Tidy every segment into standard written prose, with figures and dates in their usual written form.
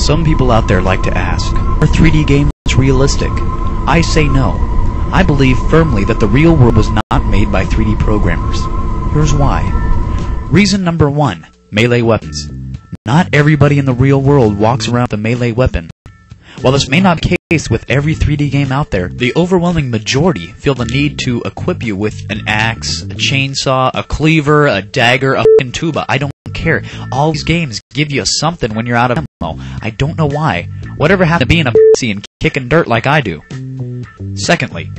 Some people out there like to ask, are 3D games realistic? I say no. I believe firmly that the real world was not made by 3D programmers. Here's why. Reason number 1, melee weapons. Not everybody in the real world walks around with a melee weapon. While this may not be the case with every 3D game out there, the overwhelming majority feel the need to equip you with an axe, a chainsaw, a cleaver, a dagger, a f***ing tuba. I don't care. All these games give you something when you're out of ammo. I don't know why. Whatever happened to being a pussy and kicking dirt like I do? Secondly,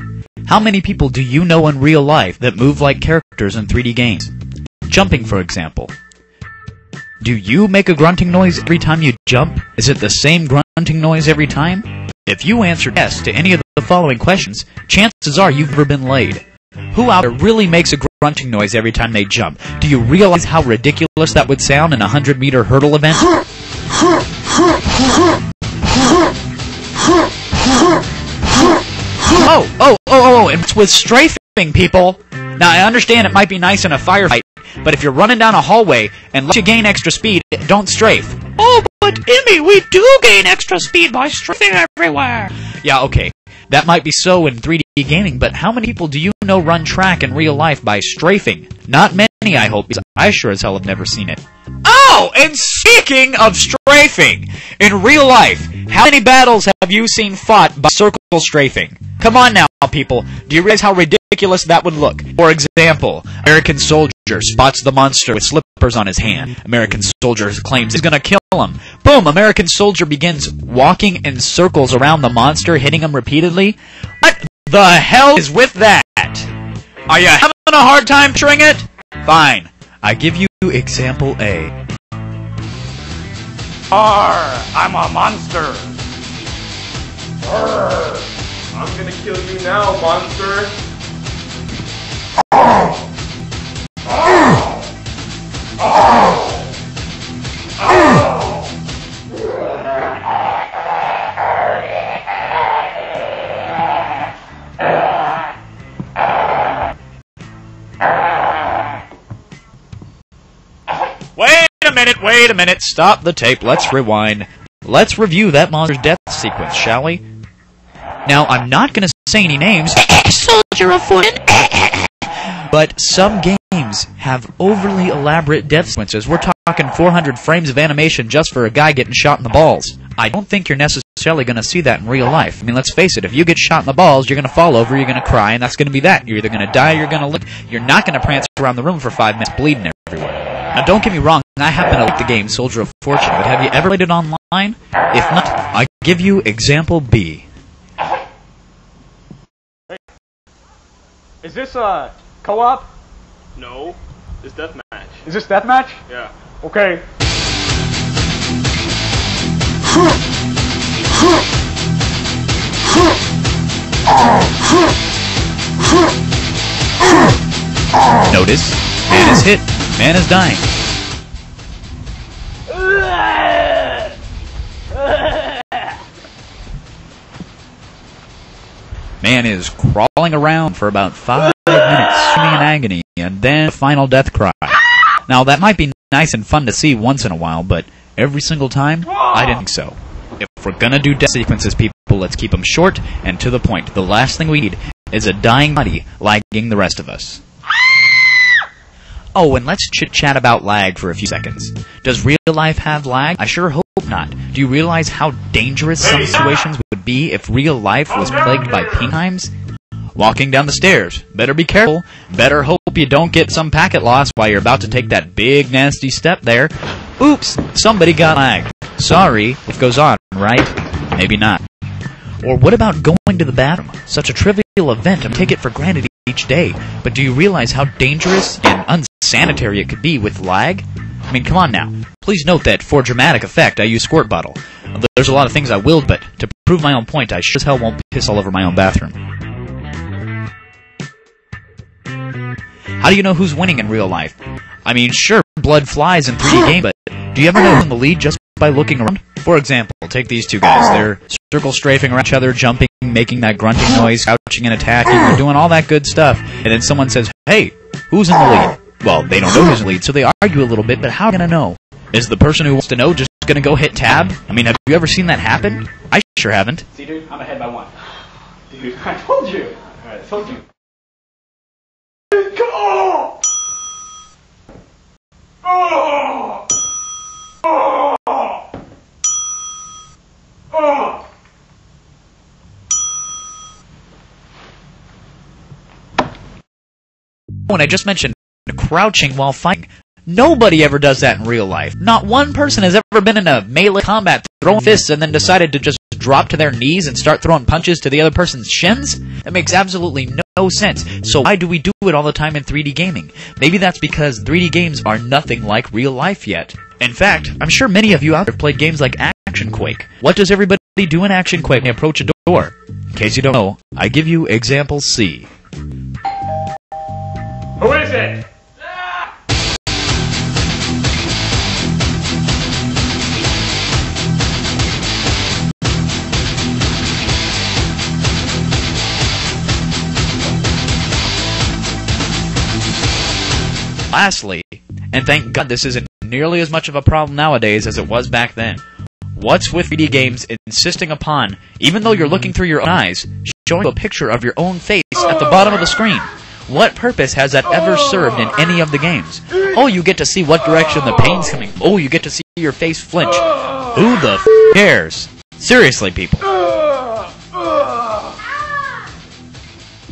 how many people do you know in real life that move like characters in 3D games? Jumping, for example. Do you make a grunting noise every time you jump? Is it the same grunting noise every time? If you answered yes to any of the following questions, chances are you've never been laid. Who out there really makes a grunting noise every time they jump? Do you realize how ridiculous that would sound in a 100-meter hurdle event? Oh, and it's with strafing, people. Now, I understand it might be nice in a firefight, but if you're running down a hallway and let you gain extra speed, don't strafe. Oh, but Emmy, we do gain extra speed by strafing everywhere. Yeah, okay. That might be so in 3D gaming, but how many people do you know run track in real life by strafing? Not many, I hope, because I sure as hell have never seen it. Oh, and speaking of strafing, in real life, how many battles have you seen fought by circle strafing? Come on now, people. Do you realize how ridiculous that would look? For example, American soldier spots the monster with slippers on his hand. American soldier claims he's gonna kill him. Boom! American soldier begins walking in circles around the monster, hitting him repeatedly. What the hell is with that? Are you having a hard time picturing it? Fine. I give you example A. Arr! I'm a monster! Arr! I'm gonna kill you now, monster! Oh! Oh! Oh! Oh! Wait a minute, stop the tape, let's rewind. Let's review that monster's death sequence, shall we? Now, I'm not gonna say any names, soldier of fortune, but some games have overly elaborate death sequences. We're talking 400 frames of animation just for a guy getting shot in the balls. I don't think you're necessarily gonna see that in real life. I mean, let's face it, if you get shot in the balls, you're gonna fall over, you're gonna cry, and that's gonna be that. You're either gonna die or you're gonna live. You're not gonna prance around the room for 5 minutes bleeding everywhere. Now, don't get me wrong, I happen to like the game Soldier of Fortune, but have you ever played it online? If not, I give you example B. Is this co-op? No, it's deathmatch. Is this deathmatch? Yeah. Okay. Notice, man is hit, man is dying. Man is crawling around for about 5 minutes, screaming in agony, and then a final death cry. Now, that might be nice and fun to see once in a while, but every single time, I didn't think so. If we're gonna do death sequences, people, let's keep them short and to the point. The last thing we need is a dying body lagging the rest of us. Oh, and let's chit-chat about lag for a few seconds. Does real life have lag? I sure hope not. Do you realize how dangerous some situations would be if real life was plagued by ping times? Walking down the stairs. Better be careful. Better hope you don't get some packet loss while you're about to take that big nasty step there. Oops, somebody got lag. Sorry, it goes on, right? Maybe not. Or what about going to the bathroom? Such a trivial event, I take it for granted each day. But do you realize how dangerous and unsanitary it could be with lag? I mean, come on now. Please note that for dramatic effect, I use squirt bottle. There's a lot of things I will, but to prove my own point, I sure as hell won't piss all over my own bathroom. How do you know who's winning in real life? I mean, sure, blood flies in 3D game, but do you ever know who's in the lead just by looking around? For example, take these two guys. They're circle strafing around each other, jumping, making that grunting noise, crouching and attacking, they're doing all that good stuff. And then someone says, hey, who's in the lead? Well, they don't know who's in the lead, so they argue a little bit, but how are they going to know? Is the person who wants to know just gonna go hit tab? I mean, have you ever seen that happen? I sure haven't. See, dude, I'm ahead by 1. Dude, I told you. Alright, I told you. Oh! Oh! Oh! Oh! When I just mentioned crouching while fighting, nobody ever does that in real life. Not one person has ever been in a melee combat throwing fists and then decided to just drop to their knees and start throwing punches to the other person's shins? That makes absolutely no sense. So why do we do it all the time in 3D gaming? Maybe that's because 3D games are nothing like real life yet. In fact, I'm sure many of you out there have played games like Action Quake. What does everybody do in Action Quake when they approach a door? In case you don't know, I give you example C. Who is it? Lastly, and thank God this isn't nearly as much of a problem nowadays as it was back then, what's with 3D games insisting upon, even though you're looking through your own eyes, showing a picture of your own face at the bottom of the screen? What purpose has that ever served in any of the games? Oh, you get to see what direction the pain's coming. Oh, you get to see your face flinch. Who the f*** cares? Seriously, people.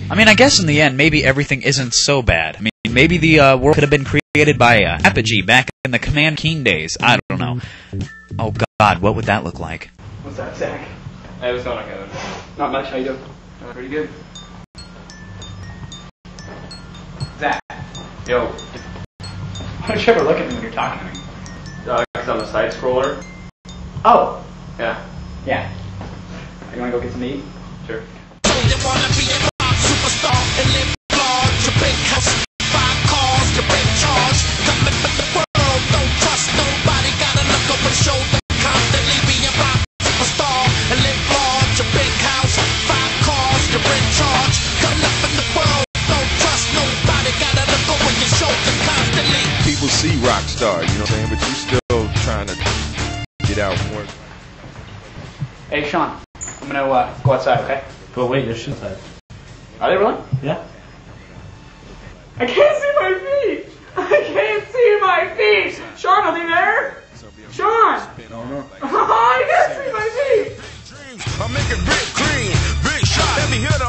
I mean, I guess in the end, maybe everything isn't so bad. I mean, maybe the world could have been created by Apogee back in the Command Keen days. I don't know. Oh, God, what would that look like? What's that, Zach? Hey, what's going on, Kevin? Not much, how you doing? Pretty good. Zach, Yo, why don't you ever look at me when you're talking to me? because I'm a side scroller. Oh, Yeah, yeah. You wanna go get some to eat? sure. People see Rockstar, you know what I'm saying? But you still trying to get out and work. Hey, Sean, I'm gonna go outside, okay? But wait, there's shit side. Are they really? Yeah. I can't see my feet! I can't see my feet! Sean, are they there? Sean! No. I can't see my feet! I make it big, clean, big shot. Let me hear the